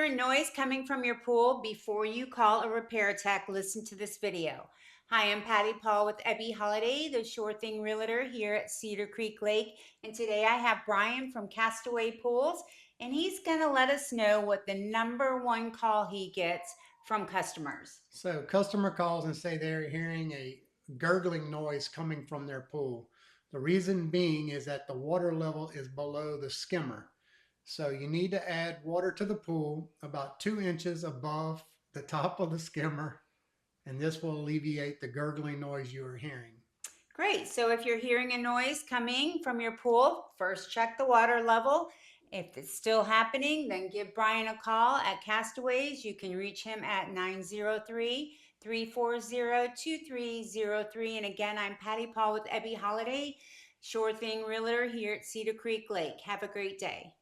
hearing noise coming from your pool before you call a repair tech, listen to this video. Hi, I'm Patti Paull with Ebby Holiday, the Sure Thing Realtor here at Cedar Creek Lake. And today I have Brian from Castaway Pools, and he's going to let us know what the #1 call he gets from customers. So customer calls and say they're hearing a gurgling noise coming from their pool. The reason being is that the water level is below the skimmer. So you need to add water to the pool about 2 inches above the top of the skimmer, and this will alleviate the gurgling noise you are hearing. Great. So if you're hearing a noise coming from your pool, first check the water level. If it's still happening, then give Brian a call at Castaways. You can reach him at 903-340-2303. And again, I'm Patti Paull with Ebby Holiday, Sure Thing Realtor here at Cedar Creek Lake. Have a great day.